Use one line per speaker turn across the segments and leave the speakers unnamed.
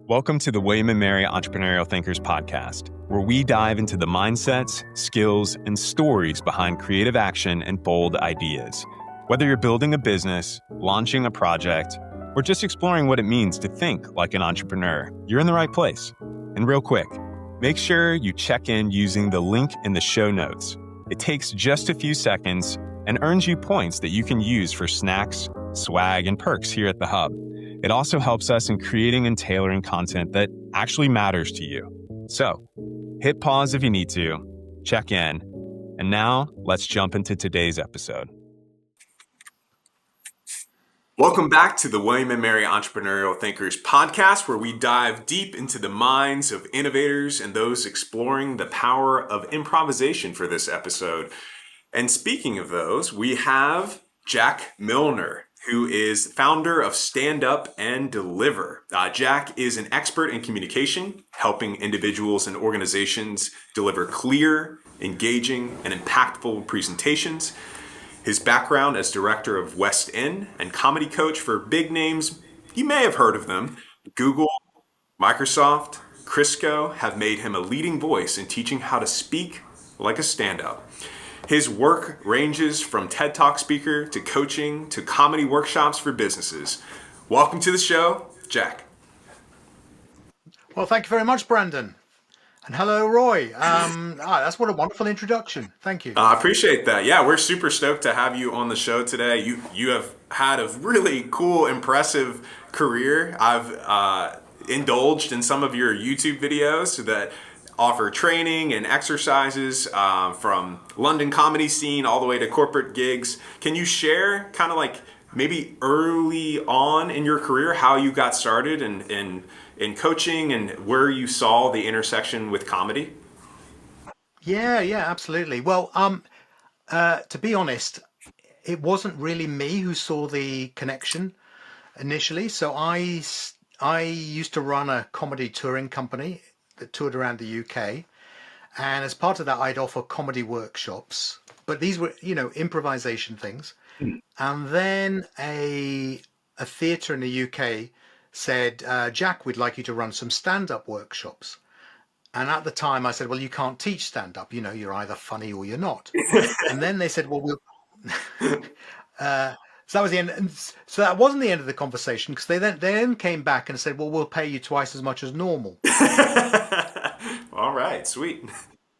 Welcome to the William & Mary Entrepreneurial Thinkers podcast, where we dive into the mindsets, skills, and stories behind creative action and bold ideas. Whether you're building a business, launching a project, or just exploring what it means to think like an entrepreneur, you're in the right place. And real quick, make sure you check in using the link in the show notes. It takes just a few seconds and earns you points that you can use for snacks, swag, and perks here at the Hub. It also helps us in creating and tailoring content that actually matters to you. So, hit pause if you need to, check in, and now let's jump into today's episode. Welcome back to the William & Mary Entrepreneurial Thinkers podcast, where we dive deep into the minds of innovators and those exploring the power of improvisation for this episode. And speaking of those, we have Jack Milner, who is founder of Stand Up and Deliver. Jack is an expert in communication, helping individuals and organizations deliver clear, engaging, and impactful presentations. His background as director of West End and comedy coach for big names, you may have heard of them, Google, Microsoft, Crisco, have made him a leading voice in teaching how to speak like a stand-up. His work ranges from TED Talk speaker to coaching to comedy workshops for businesses. Welcome to the show, Jack.
Well, thank you very much, Brandon. And hello, Roy. That's what a wonderful introduction. Thank you.
I appreciate that. Yeah, we're super stoked to have you on the show today. You have had a really cool, impressive career. I've indulged in some of your YouTube videos that offer training and exercises from London comedy scene all the way to corporate gigs. Can you share kind of like maybe early on in your career how you got started in coaching and where you saw the intersection with comedy?
Yeah, absolutely. Well, to be honest, it wasn't really me who saw the connection initially. So I used to run a comedy touring company that toured around the UK. And as part of that, I'd offer comedy workshops, but these were, improvisation things. And then a theatre in the UK said, Jack, we'd like you to run some stand-up workshops. And at the time I said, well, you can't teach stand-up, you're either funny or you're not. And then they said, well, so that was the end. And so that wasn't the end of the conversation, because they then came back and said, well, we'll pay you twice as much as normal.
All right, sweet.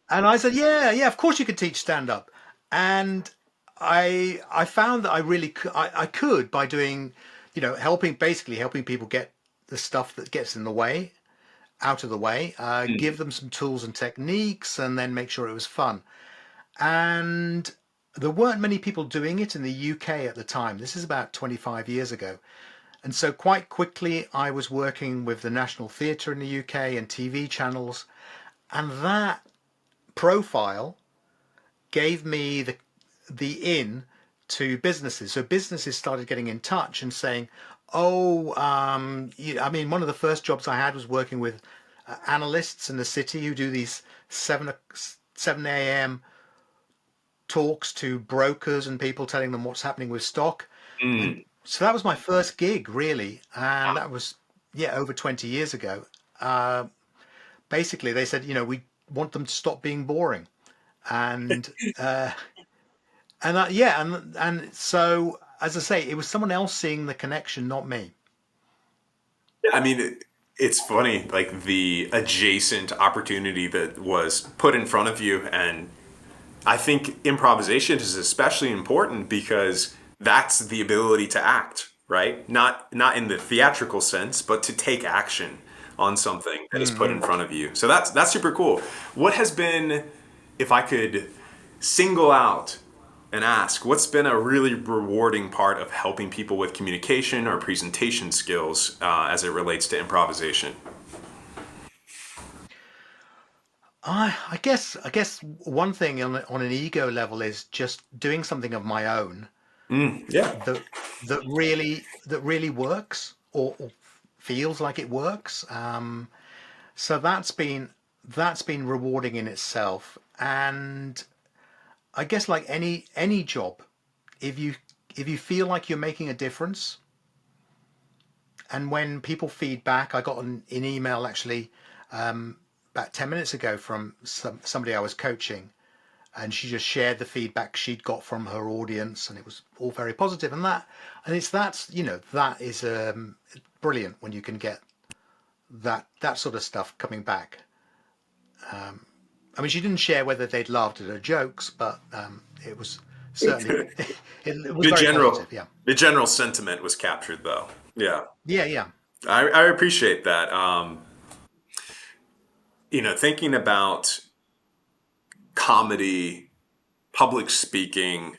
And I said, yeah, of course you could teach stand-up. And I found that I could by doing, helping people get the stuff that gets in the way out of the way, give them some tools and techniques, and then make sure it was fun. And there weren't many people doing it in the UK at the time. This is about 25 years ago. And so quite quickly, I was working with the National Theatre in the UK and TV channels. And that profile gave me the in to businesses. So businesses started getting in touch and saying, one of the first jobs I had was working with analysts in the city who do these 7 a.m. talks to brokers and people telling them what's happening with stock. And so that was my first gig, really. And that was, over 20 years ago. Basically, they said, we want them to stop being boring. And so, as I say, it was someone else seeing the connection, not me.
Yeah, I mean, it's funny, like the adjacent opportunity that was put in front of you. And I think improvisation is especially important because that's the ability to act, right? Not in the theatrical sense, but to take action on something that is put in front of you. So that's super cool. What has been, if I could single out and ask, what's been a really rewarding part of helping people with communication or presentation skills as it relates to improvisation?
I guess one thing on an ego level is just doing something of my own that really works or feels like it works. So that's been rewarding in itself. And I guess like any job, if you feel like you're making a difference, And when people feed back, I got an email actually about 10 minutes ago from somebody I was coaching, and she just shared the feedback she'd got from her audience, and it was all very positive. And it's that's that is brilliant when you can get that sort of stuff coming back. I mean, she didn't share whether they'd laughed at her jokes, but it was certainly it was
The
very
general
positive. Yeah,
the general sentiment was captured though. Yeah.
yeah, yeah.
I appreciate that. Thinking about comedy, public speaking,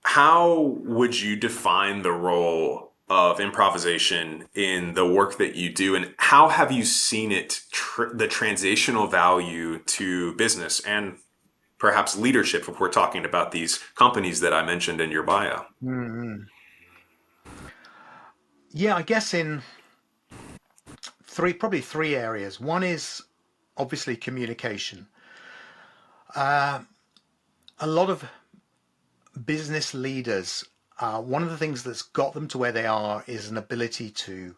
how would you define the role of improvisation in the work that you do, and how have you seen the transitional value to business and perhaps leadership if we're talking about these companies that I mentioned in your bio?
Mm-hmm. Yeah, I guess in probably three areas. One is obviously communication. A lot of business leaders, one of the things that's got them to where they are is an ability to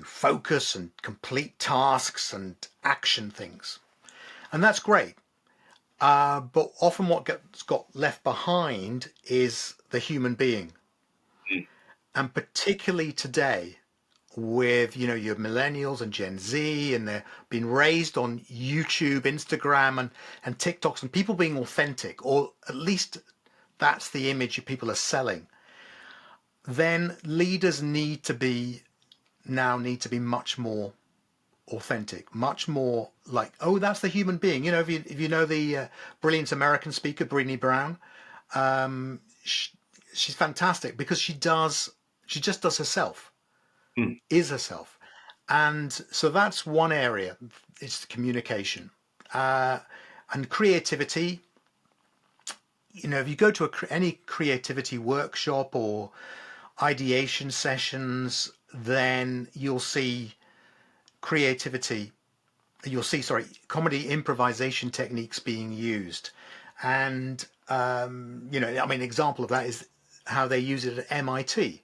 focus and complete tasks and action things, and that's great. But often what gets got left behind is the human being, and particularly today with your millennials and Gen Z, and they're being raised on YouTube, Instagram, and TikToks, and people being authentic, or at least that's the image people are selling. Then leaders need to be much more authentic, much more like, oh, that's the human being. If you know the brilliant American speaker Brené Brown, sh she's fantastic because she just does herself,
Mm.
is herself. And so that's one area. It's communication, uh, and creativity. If you go to any creativity workshop or ideation sessions, then creativity you'll see, sorry, comedy improvisation techniques being used. And I mean, example of that is how they use it at MIT.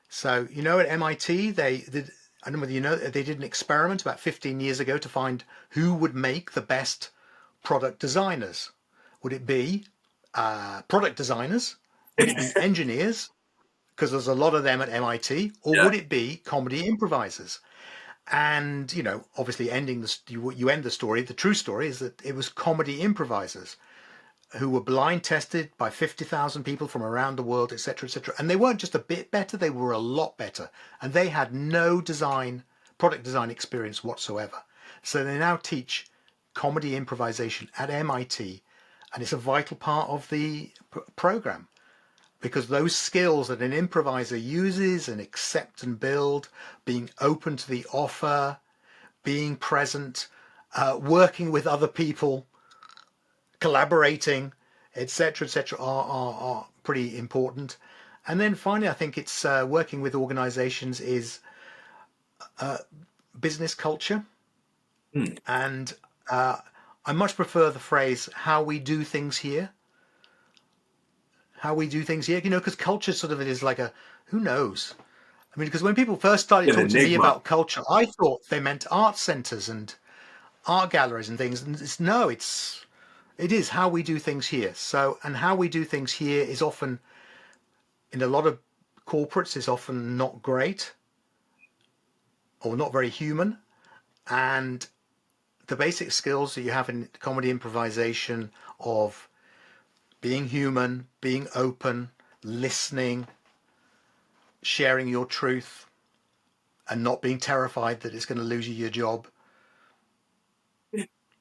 So at MIT they did, I don't know whether they did an experiment about 15 years ago to find who would make the best product designers. Would it be product designers? Would it be engineers, because there's a lot of them at MIT? Or
Yeah.
would it be comedy improvisers? And obviously, you end the story. The true story is that it was comedy improvisers who were blind tested by 50,000 people from around the world, etc., etc. And they weren't just a bit better; they were a lot better. And they had no product design experience whatsoever. So they now teach comedy improvisation at MIT, and it's a vital part of the program, because those skills that an improviser uses and accept and build, being open to the offer, being present, working with other people, collaborating, etc., are pretty important. And then finally, I think it's working with organizations is business culture.
Mm.
And I much prefer the phrase how we do things here. How we do things here, because culture sort of it is like who knows? I mean, because when people first started
An
talking to me
enigma.
about culture, I thought they meant art centers and art galleries and things. And no, it is how we do things here. So, and how we do things here is often, in a lot of corporates, is often not great or not very human. And the basic skills that you have in comedy improvisation of being human, being open, listening, sharing your truth, and not being terrified that it's going to lose you your job.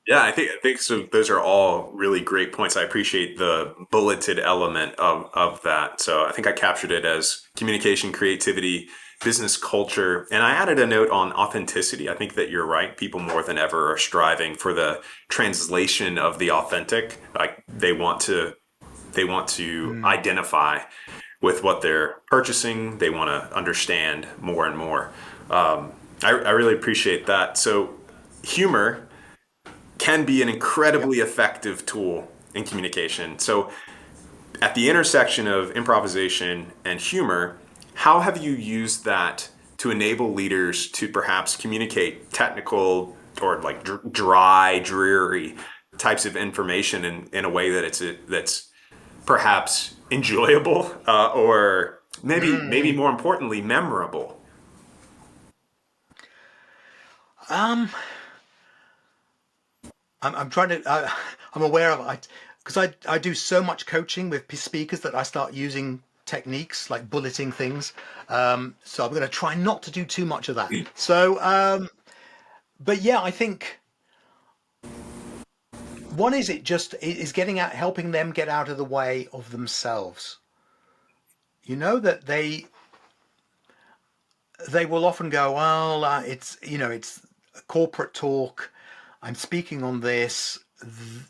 Yeah, I think so. Those are all really great points. I appreciate the bulleted element of that. So I think I captured it as communication, creativity, business culture, and I added a note on authenticity. I think that you're right. People more than ever are striving for the translation of the authentic. Like they want to
Mm,
identify with what they're purchasing. They want to understand more and more. I really appreciate that. So humor can be an
yeah.
incredibly effective tool in communication. So, at the intersection of improvisation and humor, how have you used that to enable leaders to perhaps communicate technical or like dry, dreary types of information in a way that that's perhaps enjoyable or maybe
Mm.
more importantly memorable.
Um, I'm trying to. I'm aware of it because I do so much coaching with speakers that I start using techniques like bulleting things. So I'm going to try not to do too much of that. So, but yeah, I think one is it just is getting out, helping them get out of the way of themselves. You know that they will often go, well, it's it's corporate talk. I'm speaking on this,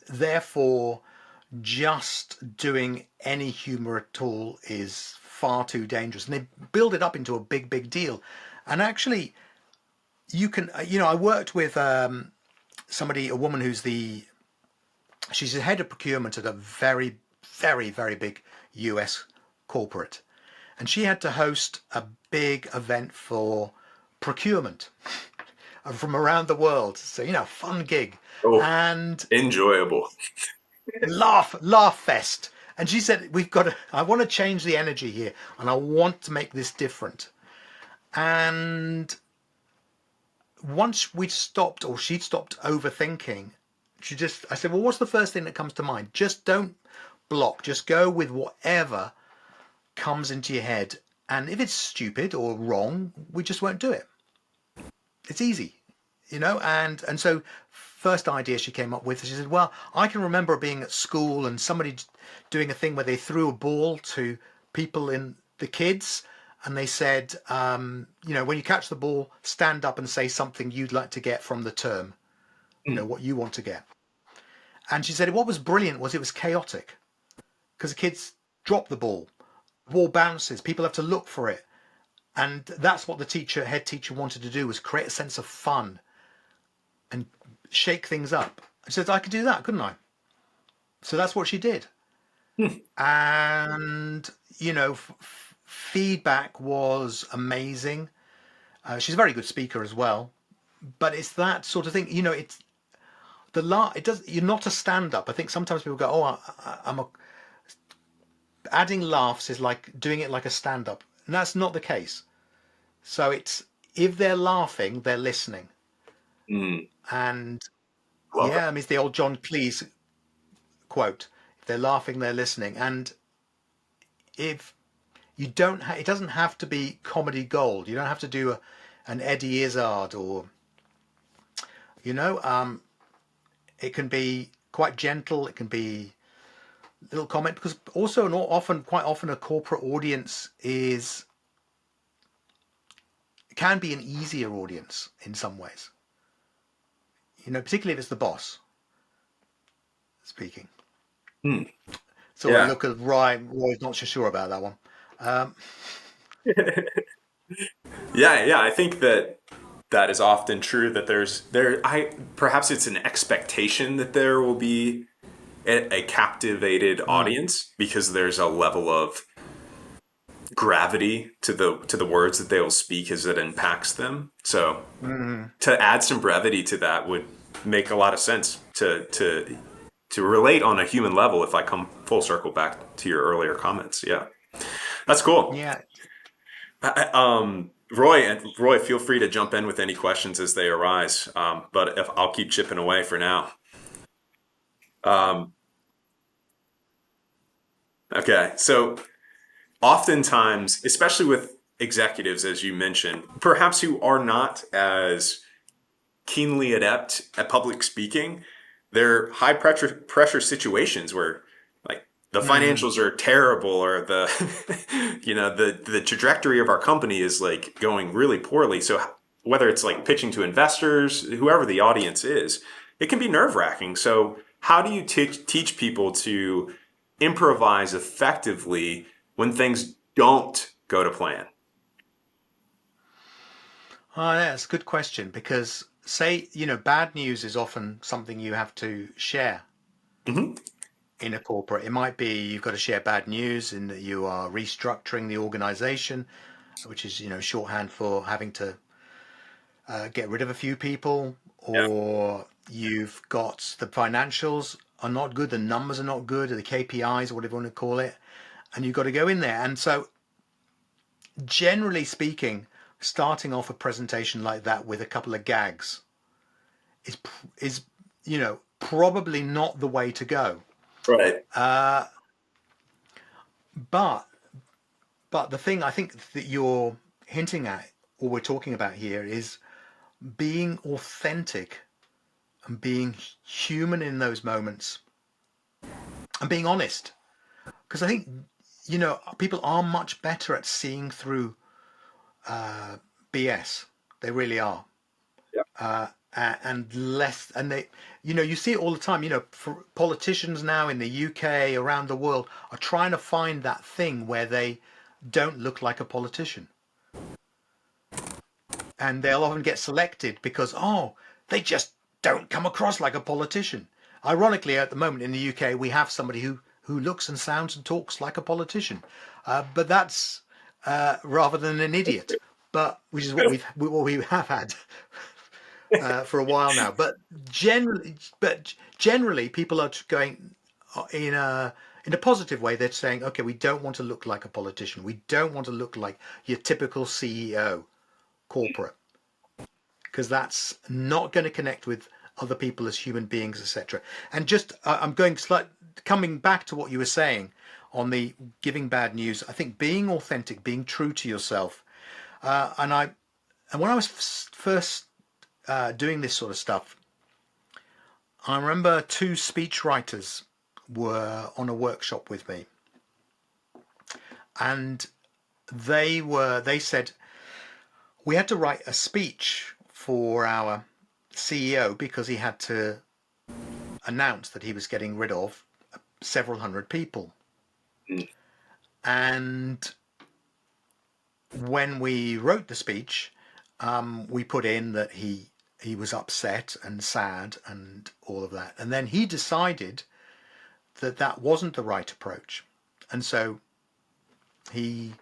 therefore, just doing any humor at all is far too dangerous. And they build it up into a big deal. And actually, you can, I worked with a woman she's the head of procurement at a very big US corporate. And she had to host a big event for procurement from around the world. So, fun gig.
Oh,
And
enjoyable.
laugh fest. And she said, I want to change the energy here and I want to make this different. And once we'd stopped, or she'd stopped overthinking, I said, well, what's the first thing that comes to mind? Just don't block, just go with whatever comes into your head. And if it's stupid or wrong, we just won't do it. It's easy, and so first idea she came up with, she said, well, I can remember being at school and somebody doing a thing where they threw a ball to people in the kids, and they said, when you catch the ball, stand up and say something you'd like to get from the term,
Mm.
what you want to get. And she said what was brilliant was it was chaotic because the kids drop the ball bounces, people have to look for it. And that's what the head teacher wanted to do, was create a sense of fun and shake things up. I said I could do that, couldn't I? So that's what she did. And feedback was amazing. She's a very good speaker as well. But it's that sort of thing. It's it does. You're not a stand-up. I think sometimes people go, "Oh, I'm a." Adding laughs is like doing it like a stand-up, and that's not the case. So it's, if they're laughing, they're listening.
Mm.
And
Love
yeah, I mean, it's the old John Cleese quote: "If they're laughing, they're listening." And if you don't, it doesn't have to be comedy gold. You don't have to do an Eddie Izzard, or it can be quite gentle. It can be a little comment, because also, quite often, a corporate audience can be an easier audience in some ways. Particularly if it's the boss speaking.
it. Mm.
So I
Yeah.
look at Roy. Roy's not so sure about that one. Um,
Yeah, I think that that is often true, that I perhaps it's an expectation that there will be a captivated
mm,
audience because there's a level of gravity to the words that they will speak as it impacts them. So
mm,
to add some brevity to that would make a lot of sense to relate on a human level, if I come full circle back to your earlier comments. Yeah. That's cool.
yeah.
Roy, feel free to jump in with any questions as they arise. But if I'll keep chipping away for now. Um, okay, so oftentimes, especially with executives, as you mentioned, perhaps who are not as keenly adept at public speaking, they're high pressure situations where like the
Mm,
financials are terrible, or the the trajectory of our company is like going really poorly. So whether it's like pitching to investors, whoever the audience is, it can be nerve-wracking. So how do you teach people to improvise effectively when things don't go to plan?
oh, yeah, that's a good question, because say, bad news is often something you have to share
Hmm.
in a corporate. It might be you've got to share bad news in that you are restructuring the organization. which is shorthand for having to get rid of a few people,
Yeah.
or you've got the financials are not good, the numbers are not good, or the KPIs, or whatever you want to call it, and you've got to go in there. And so, generally speaking, starting off a presentation like that with a couple of gags is probably not the way to go.
Right.
But the thing I think that you're hinting at, or we're talking about here, is being authentic and being human in those moments and being honest. Because I think, people are much better at seeing through BS. They really are.
Yeah.
And less, and they, you see it all the time. For politicians now in the UK, around the world, are trying to find that thing where they don't look like a politician. And they'll often get selected because, they just don't come across like a politician. Ironically, at the moment in the UK, we have somebody who looks and sounds and talks like a politician, but that's rather than an idiot. But which is what we have had for a while now. But generally, people are going in a positive way. They're saying, okay, we don't want to look like a politician. We don't want to look like your typical CEO corporate, because that's not going to connect with other people as human beings, etc. And just I'm coming back to what you were saying on the giving bad news. I think being authentic, being true to yourself, and when I was first doing this sort of stuff, I remember two speech writers were on a workshop with me, and they said we had to write a speech for our CEO because he had to announce that he was getting rid of several hundred people.
Mm.
And when we wrote the speech, we put in that he was upset and sad and all of that. And then he decided that that wasn't the right approach. And so he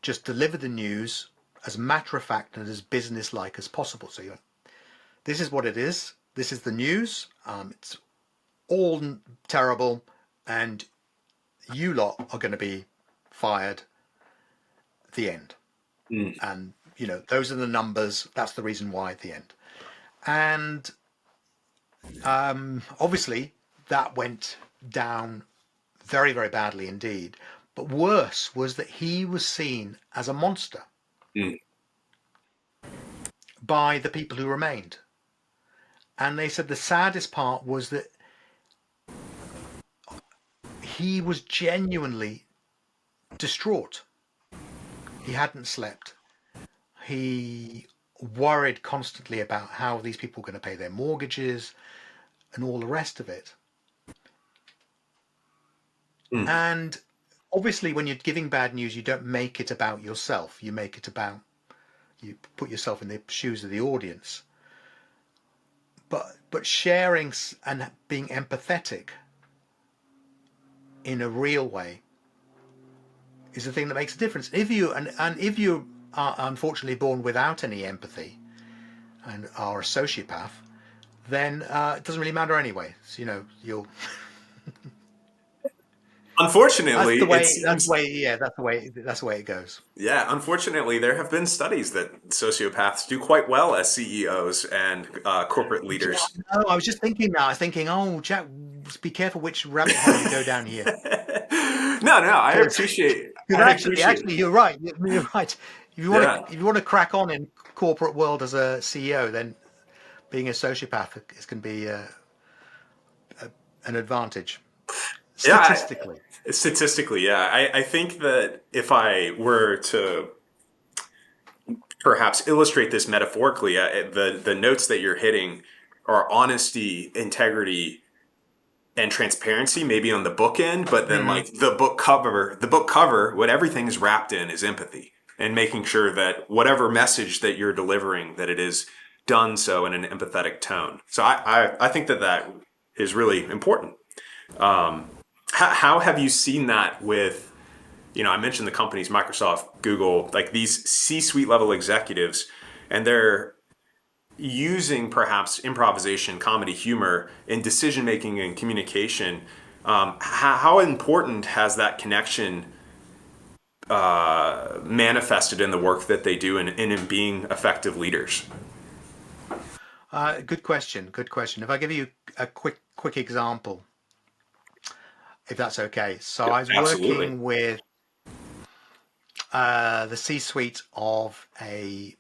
just delivered the news as matter of fact and as business-like as possible. So this is what it is. This is the news. It's all terrible, and you lot are going to be fired at the end.
Mm.
And those are the numbers. That's the reason why at the end. And obviously that went down very, very badly indeed. But worse was that he was seen as a monster
Mm.
by the people who remained. And they said the saddest part was that he was genuinely distraught. He hadn't slept. He worried constantly about how these people were going to pay their mortgages and all the rest of it.
Mm.
And obviously, when you're giving bad news, you don't make it about yourself. You make it about, you put yourself in the shoes of the audience. But sharing and being empathetic in a real way is the thing that makes a difference. If you are unfortunately born without any empathy and are a sociopath, then it doesn't really matter anyway. So, you'll.
Unfortunately,
That's the
it
way. That's the
seems.
way. Yeah, that's the way. That's the way it goes.
Yeah, unfortunately, there have been studies that sociopaths do quite well as CEOs and corporate
Yeah,
leaders.
no, I was just thinking now. I was thinking, oh, Jack, be careful which rabbit hole you go down here,
No, I
because
appreciate. I
actually,
appreciate.
you're right. You're right.
Yeah.
If you want to crack on in corporate world as a CEO, then being a sociopath is can be an advantage
Yeah,
statistically.
statistically, yeah. I think that if I were to perhaps illustrate this metaphorically, the notes that you're hitting are honesty, integrity, and transparency, maybe on the book end, but then
Mm.
like the book cover, what everything is wrapped in is empathy and making sure that whatever message that you're delivering, that it is done so in an empathetic tone. So I think that that is really important. How have you seen that with I mentioned the companies, Microsoft, Google, like these C-suite level executives, and they're using perhaps improvisation, comedy, humor in decision making and communication. How important has that connection manifested in the work that they do and in being effective leaders?
Good question. Good question. If I give you a quick example, if that's okay. So
Yeah,
I was
absolutely.
working with the C-suite of a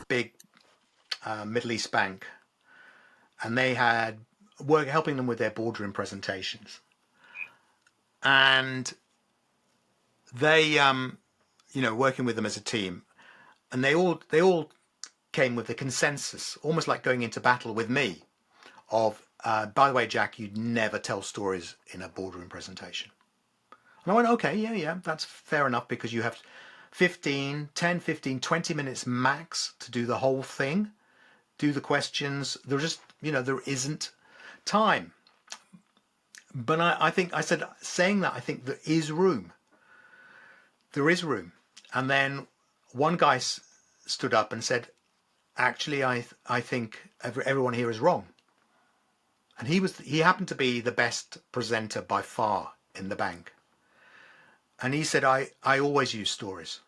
big Middle East bank, and they had work helping them with their boardroom presentations, and they working with them as a team, and they all came with a consensus, almost like going into battle with me. Of by the way, Jack, you'd never tell stories in a boardroom presentation. And I went, okay, yeah, that's fair enough because you have 20 minutes max to do the whole thing, do the questions. There isn't time. But I think I said, saying that, I think there is room. There is room. And then one guy stood up and said, actually, I think everyone here is wrong. And he happened to be the best presenter by far in the bank. And he said, I always use stories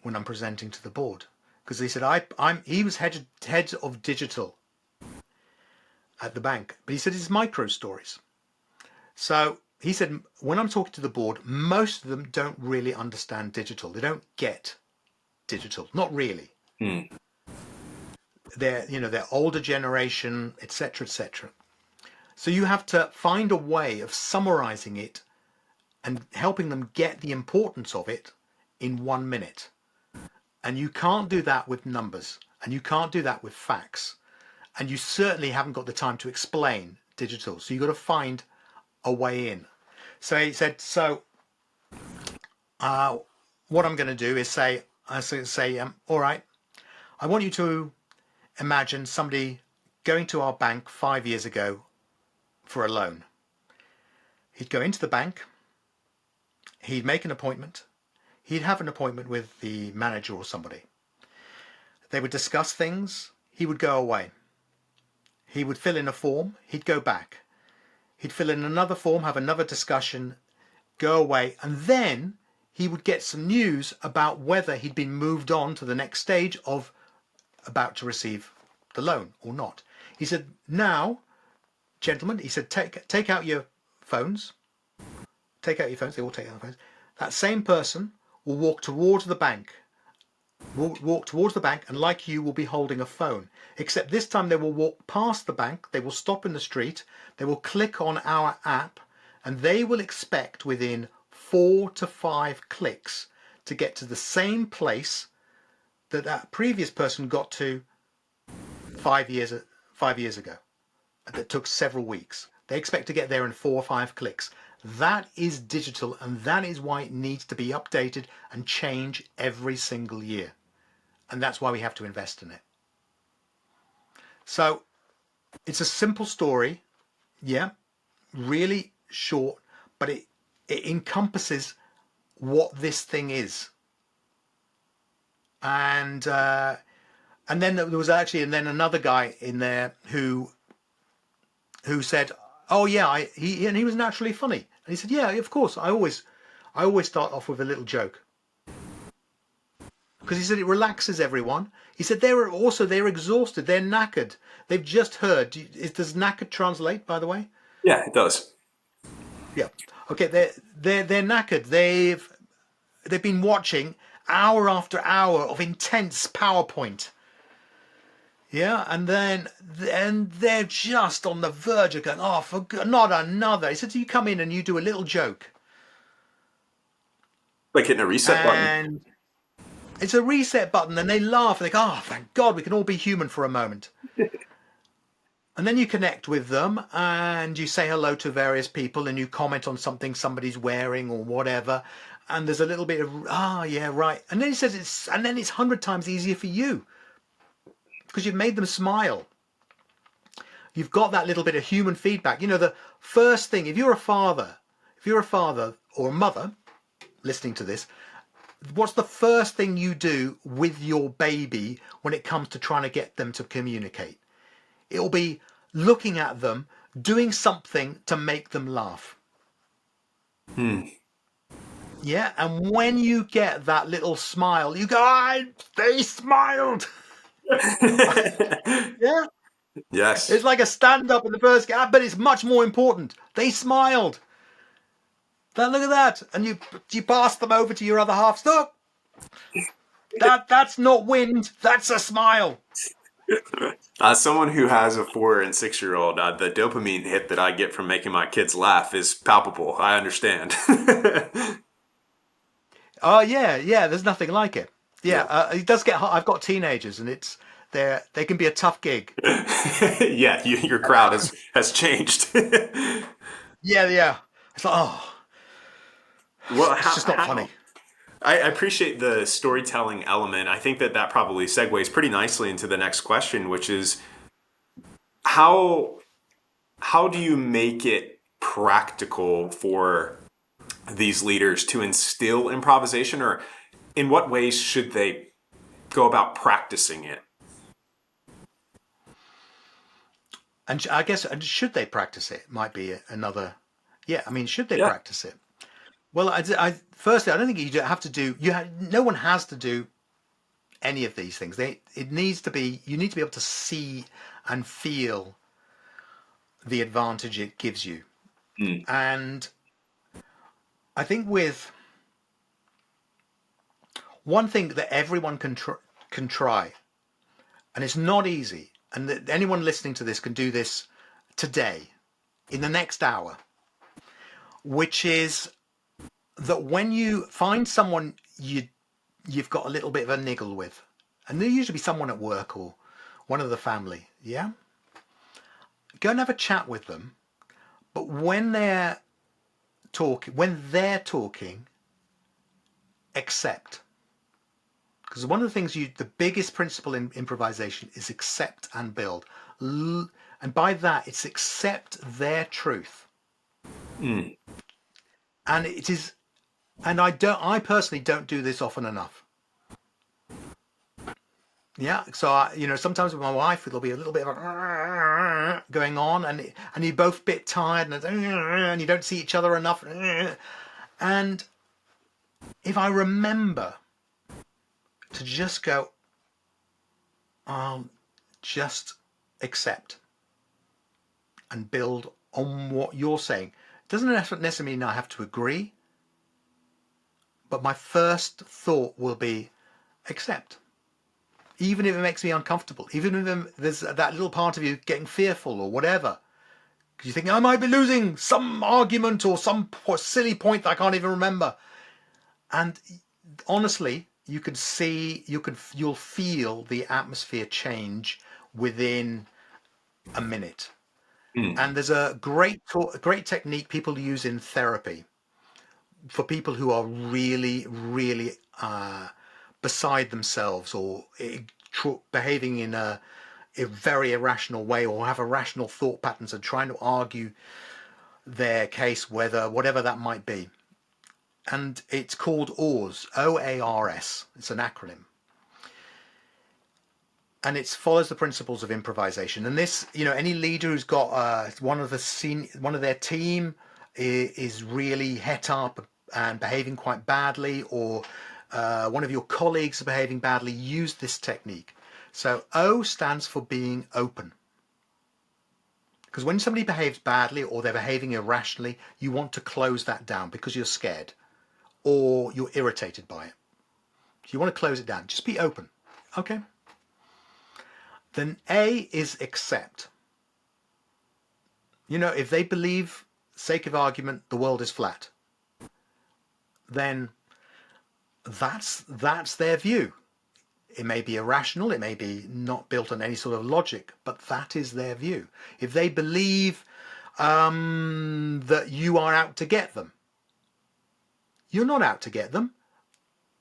when I'm presenting to the board. Because he said, he was head of digital at the bank. But he said, it's micro stories. So he said, when I'm talking to the board, most of them don't really understand digital. They don't get digital. Not really.
Hmm.
They're older generation, etc., etc. So you have to find a way of summarizing it and helping them get the importance of it in 1 minute. And you can't do that with numbers, and you can't do that with facts. And you certainly haven't got the time to explain digital. So you've got to find a way in. So he said, what I'm going to do is say, all right, I want you to imagine somebody going to our bank 5 years ago for a loan. He'd go into the bank, he'd make an appointment, he'd have an appointment with the manager or somebody. They would discuss things, he would go away. He would fill in a form, he'd go back. He'd fill in another form, have another discussion, go away, and then he would get some news about whether he'd been moved on to the next stage of about to receive the loan or not. He said, now, gentlemen, he said, take out your phones. Take out your phones. They all take out their phones. That same person will walk towards the bank. Walk towards the bank, and like you, will be holding a phone. Except this time they will walk past the bank. They will stop in the street. They will click on our app, and they will expect within 4 to 5 clicks to get to the same place that previous person got to 5 years ago. That took several weeks. They expect to get there in 4 or 5 clicks. That is digital, and that is why it needs to be updated and change every single year. And that's why we have to invest in it. So it's a simple story, yeah, really short, but it encompasses what this thing is. And then there was actually, and then another guy in there who said, "Oh yeah, he was naturally funny." And he said, "Yeah, of course. I always start off with a little joke." Because he said it relaxes everyone. He said they're exhausted, they're knackered. They've just heard. Does knackered translate, by the way?
Yeah, it does.
Yeah. Okay, they're knackered. They've been watching hour after hour of intense PowerPoint. Yeah, and they're just on the verge of going, oh, for God, not another. He said, so you come in and you do a little joke,
Like hitting a reset button.
and it's a reset button, and they laugh. And they go, oh, thank God, we can all be human for a moment. And then you connect with them, and you say hello to various people, and you comment on something somebody's wearing or whatever. And there's a little bit of, yeah, right. And then he says it's 100 times easier for you because you've made them smile. You've got that little bit of human feedback. The first thing, if you're a father or a mother, listening to this, what's the first thing you do with your baby when it comes to trying to get them to communicate? It'll be looking at them, doing something to make them laugh.
Hmm.
Yeah, and when you get that little smile, you go, "Ah, they smiled." Yeah, it's
Yes.
like a stand-up in the first game, but it's much more important. They smiled. Look at that, and you pass them over to your other half. Look, that's not wind. That's a smile.
As someone who has a 4 and 6 year old, the dopamine hit that I get from making my kids laugh is palpable. I understand.
Oh yeah, yeah. There's nothing like it. Yeah,
Yeah.
it does get hot. I've got teenagers, and they can be a tough gig.
Yeah, your crowd has changed.
Yeah, yeah. It's like, oh,
Well,
it's just not funny.
I appreciate the storytelling element. I think that probably segues pretty nicely into the next question, which is how how do you make it practical for these leaders to instill improvisation, or in what ways should they go about practicing it?
And I guess, and should they practice it? Might be another. Yeah, I mean, should they
Yeah.
practice it? Well, firstly, I don't think you have to do. No one has to do any of these things. It needs to be. You need to be able to see and feel the advantage it gives you.
Mm.
And I think with one thing that everyone can try, and it's not easy, and that anyone listening to this can do this today, in the next hour, which is that when you find someone you've got a little bit of a niggle with, and there'll usually be someone at work or one of the family, yeah, go and have a chat with them. But when they're talking, accept. Because one of the things the biggest principle in improvisation is accept and build. And by that, it's accept their truth.
Mm.
And it is, and I personally don't do this often enough. Yeah. So, sometimes with my wife, there'll be a little bit of going on, and you're both a bit tired, and you don't see each other enough. And if I remember to just go, just accept and build on what you're saying. It doesn't necessarily mean I have to agree, but my first thought will be accept. Even if it makes me uncomfortable, even if there's that little part of you getting fearful or whatever, because you think I might be losing some argument or some silly point that I can't even remember. And honestly, you'll feel the atmosphere change within a minute.
Mm.
And there's a great technique people use in therapy for people who are really, really beside themselves, or behaving in a very irrational way, or have irrational thought patterns and trying to argue their case, whatever that might be. And it's called OARS, OARS. It's an acronym. And it follows the principles of improvisation. And this, any leader who's got one of their team is really het up and behaving quite badly, or one of your colleagues are behaving badly, use this technique. So O stands for being open. Because when somebody behaves badly or they're behaving irrationally, you want to close that down because you're scared or you're irritated by it. So you want to close it down. Just be open. Okay. Then A is accept. If they believe, sake of argument, the world is flat, then that's their view. It may be irrational, it may be not built on any sort of logic, but that is their view. If they believe that you are out to get them, you're not out to get them,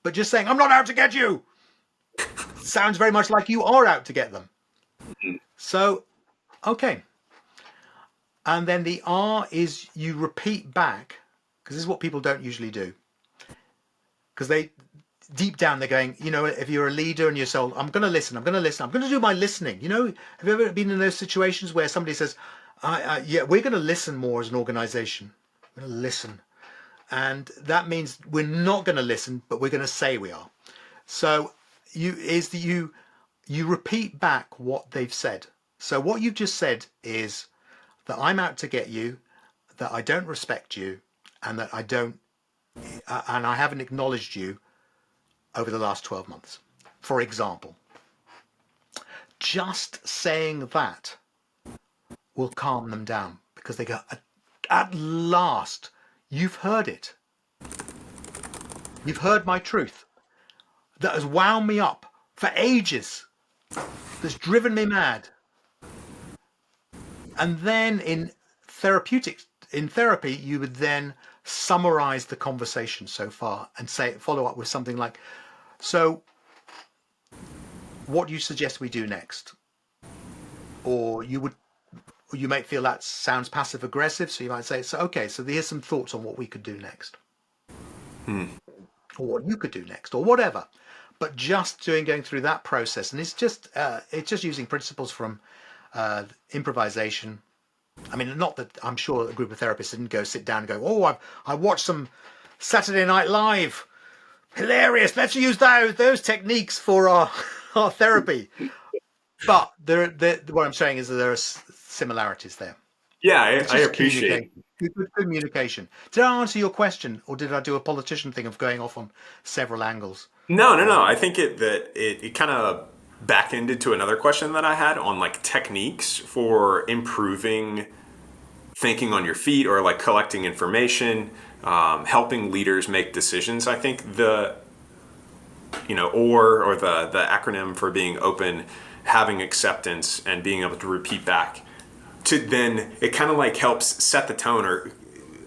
but just saying, "I'm not out to get you," sounds very much like you are out to get them. So, okay. And then the R is you repeat back, because this is what people don't usually do. because they deep down they're going, if you're a leader and you're so, I'm going to listen, I'm going to listen, I'm going to do my listening. Have you ever been in those situations where somebody says, yeah, we're going to listen more as an organization. We're going to listen. And that means we're not going to listen, but we're going to say we are. So you repeat back what they've said. So what you've just said is that I'm out to get you, that I don't respect you, and that I haven't acknowledged you over the last 12 months. For example, just saying that will calm them down because they go, at last, you've heard it. You've heard my truth that has wound me up for ages, that's driven me mad. And then in therapy, you would then summarize the conversation so far and follow up with something like, so what do you suggest we do next? Or you might feel that sounds passive aggressive. So you might say, so, okay, so here's some thoughts on what we could do next. Or what you could do next, or whatever. But just going through that process, and it's just using principles from improvisation. I mean, not that I'm sure a group of therapists didn't go sit down and go, oh, I watched some Saturday Night Live, hilarious. Let's use those techniques for our therapy. But what I'm saying is that there are similarities there.
Yeah, I appreciate.
Good communication. Did I answer your question, or did I do a politician thing of going off on several angles?
No. I think it kind of back ended to another question that I had on like techniques for improving thinking on your feet or like collecting information, helping leaders make decisions. I think or the acronym for being open, having acceptance, and being able to repeat back. To then it kind of like helps set the tone or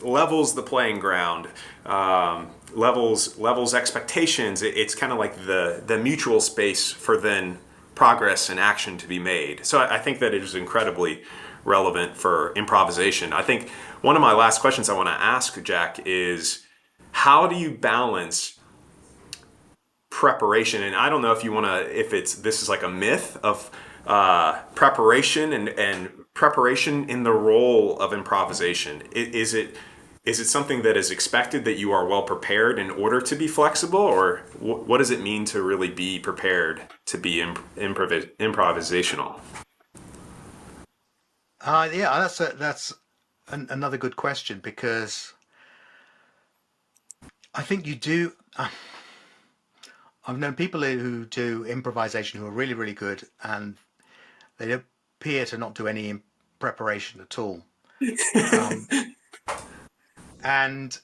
levels the playing ground, levels expectations. It's kind of like the mutual space for then progress and action to be made. So I think that it is incredibly relevant for improvisation. I think one of my last questions I want to ask, Jack, is how do you balance preparation? And I don't know if you want to, this is like a myth of preparation and preparation in the role of improvisation. Is it something that is expected that you are well prepared in order to be flexible, or what does it mean to really be prepared to be improvisational?
Yeah, that's another good question, because I think you do. I've known people who do improvisation who are really, really good, and they appear to not do any preparation at all. Um, and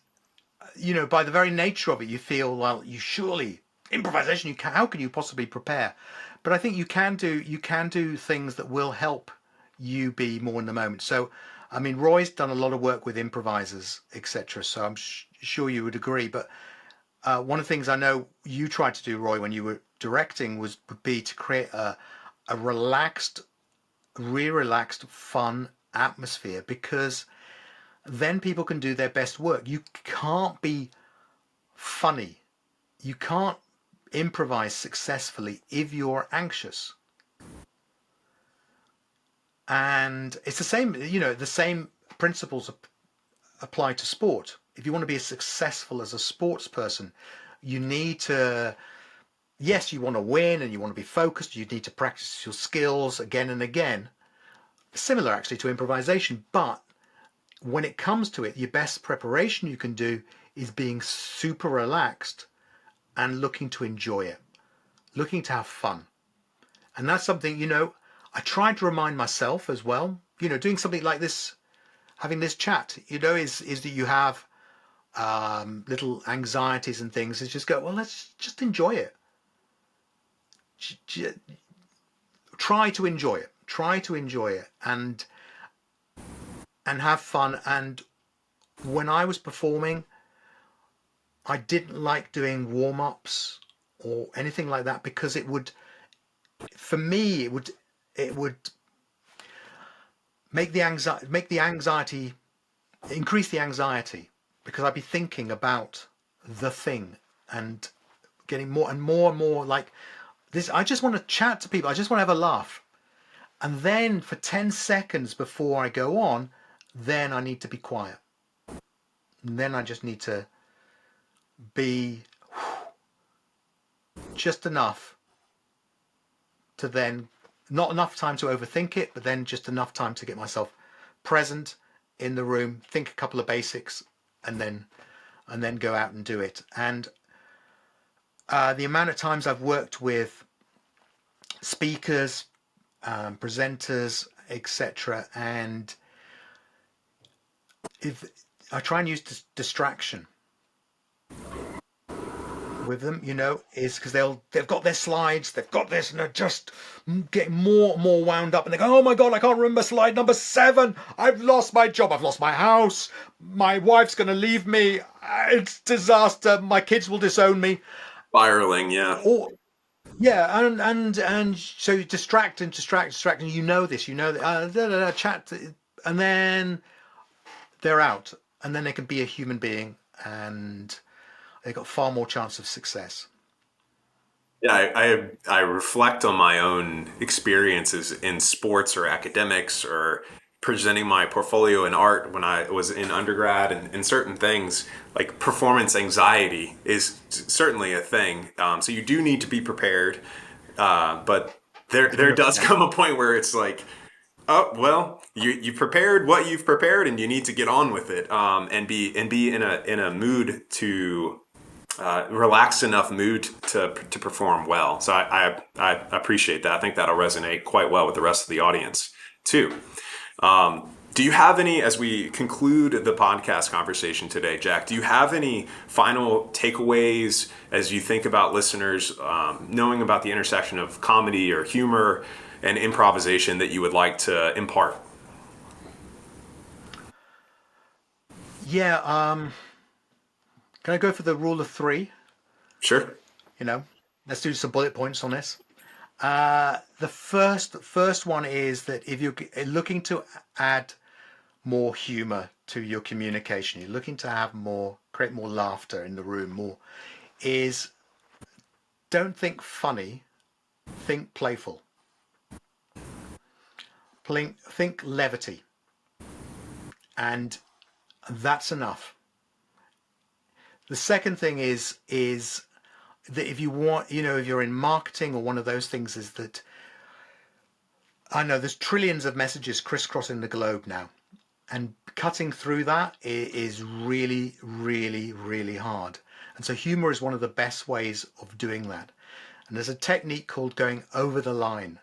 by the very nature of it, you feel, well, you surely improvisation. How can you possibly prepare? But I think you can do things that will help you be more in the moment. So, I mean, Roy's done a lot of work with improvisers, etc. So I'm sure you would agree. But one of the things I know you tried to do, Roy, when you were directing would be to create a relaxed, fun atmosphere, because then people can do their best work. You can't be funny. You can't improvise successfully if you're anxious. And it's the same, the same principles apply to sport. If you want to be as successful as a sports person, you need to, yes, you want to win and you want to be focused. You need to practice your skills again and again. Similar actually to improvisation, but when it comes to it, your best preparation you can do is being super relaxed and looking to enjoy it, looking to have fun. And that's something, I try to remind myself as well, doing something like this, having this chat, is that you have little anxieties and things, is just go, well, let's just enjoy it. Try to enjoy it and have fun. And when I was performing, I didn't like doing warm-ups or anything like that, because it would make the anxiety increase the anxiety, because I'd be thinking about the thing and getting more and more and more like this. I just want to chat to people. I just want to have a laugh. And then for 10 seconds before I go on, then I need to be quiet. And then I just need to be just enough to then, not enough time to overthink it, but then just enough time to get myself present in the room, think a couple of basics, and then go out and do it. And the amount of times I've worked with speakers, presenters, etc., and if I try and use distraction with them, is because they've got their slides, they've got this, and they're just getting more and more wound up, and they go, "Oh my god, I can't remember slide number 7. I've lost my job. I've lost my house. My wife's going to leave me. It's disaster. My kids will disown me."
Spiraling, yeah.
Or yeah, and so you distract and distract, distract, and this, chat, and then they're out, and then they can be a human being, and they got far more chance of success.
Yeah, I reflect on my own experiences in sports or academics or presenting my portfolio in art when I was in undergrad, and certain things like performance anxiety is certainly a thing. So you do need to be prepared, but there does
100%.
come a point where it's like, oh well, you prepared what you've prepared, and you need to get on with it, and be in a mood to relaxed enough mood to perform well. So I appreciate that. I think that'll resonate quite well with the rest of the audience too. Do you have any, as we conclude the podcast conversation today, Jack, do you have any final takeaways as you think about listeners knowing about the intersection of comedy or humor and improvisation that you would like to impart?
Yeah. Can I go for the rule of 3?
Sure.
You know, let's do some bullet points on this. The first one is that if you're looking to add more humor to your communication, you're looking to create more laughter in the room, is don't think funny, think playful. Think levity, and that's enough. The second thing is that if you want, if you're in marketing or one of those things, is that I know there's trillions of messages crisscrossing the globe now, and cutting through that is really, really, really hard. And so humor is one of the best ways of doing that. And there's a technique called going over the line.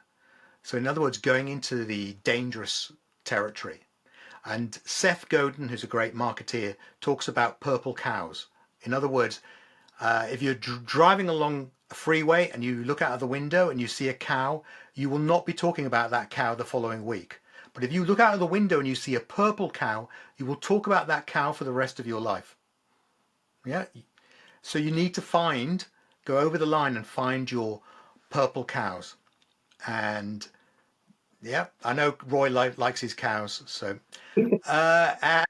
So in other words, going into the dangerous territory. And Seth Godin, who's a great marketeer, talks about purple cows. In other words, if you're driving along a freeway and you look out of the window and you see a cow, you will not be talking about that cow the following week. But if you look out of the window and you see a purple cow, you will talk about that cow for the rest of your life. Yeah. So you need to go over the line and find your purple cows. And yeah, I know Roy likes his cows. So, and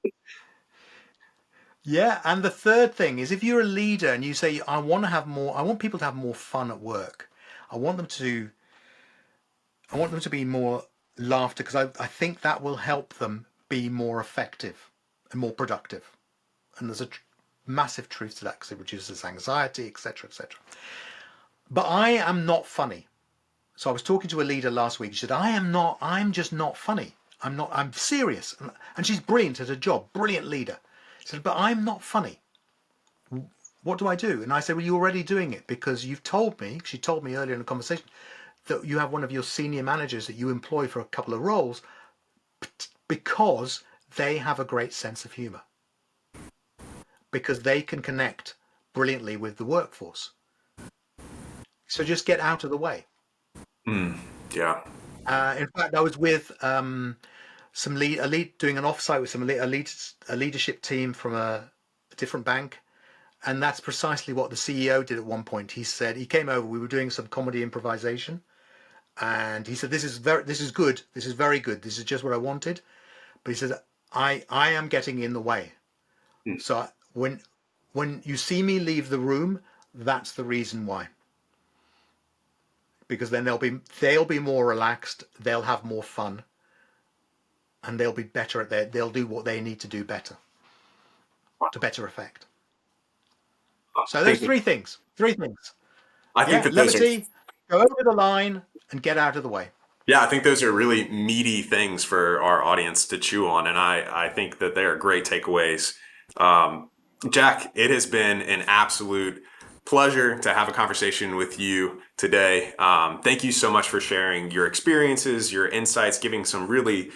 yeah. And the third thing is if you're a leader and you say, I want people to have more fun at work. I want them to, I want them to be more laughter, because I think that will help them be more effective and more productive. And there's a massive truth to that because it reduces anxiety, etc., etc. But I am not funny. So I was talking to a leader last week. She said, I'm just not funny. I'm serious. And she's brilliant at her job, brilliant leader. She said, but I'm not funny. What do I do? And I said, well, you're already doing it because she told me earlier in the conversation that you have one of your senior managers that you employ for a couple of roles because they have a great sense of humor, because they can connect brilliantly with the workforce. So just get out of the way.
Yeah.
In fact, I was with doing an offsite with a leadership team from a different bank, and that's precisely what the CEO did at one point. He said he came over. We were doing some comedy improvisation, and he said, "This is good. This is very good. This is just what I wanted." But he said, "I am getting in the way. So when you see me leave the room, that's the reason why. Because then they'll be more relaxed, they'll have more fun, and they'll be better at they'll do what they need to do better to better effect. So
I
there's
think,
three things. Three things.
I think
Yeah,
that those are
levity, go over the line, and get out of the way.
Yeah, I think those are really meaty things for our audience to chew on, and I think that they are great takeaways. Um, Jack, it has been an absolute pleasure to have a conversation with you today. Thank you so much for sharing your experiences, your insights, giving some really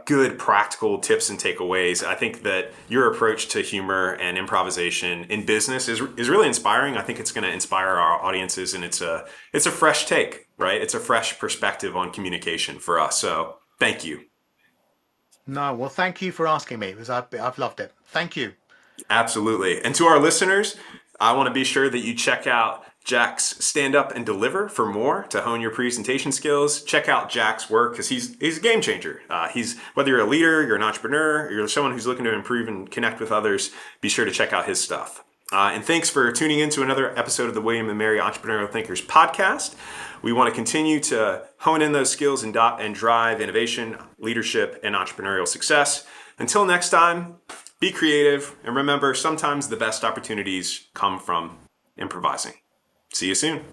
good practical tips and takeaways. I think that your approach to humor and improvisation in business is really inspiring. I think it's going to inspire our audiences, and it's a fresh take, right? It's a fresh perspective on communication for us. So thank you.
No, well, thank you for asking me because I've loved it. Thank you.
Absolutely. And to our listeners, I want to be sure that you check out Jack's Stand Up and Deliver for more to hone your presentation skills. Check out Jack's work because he's a game changer. He's whether you're a leader, you're an entrepreneur, you're someone who's looking to improve and connect with others, be sure to check out his stuff. And thanks for tuning in to another episode of the William and Mary Entrepreneurial Thinkers podcast. We want to continue to hone in those skills and drive innovation, leadership, and entrepreneurial success. Until next time, be creative, and remember, sometimes the best opportunities come from improvising. See you soon.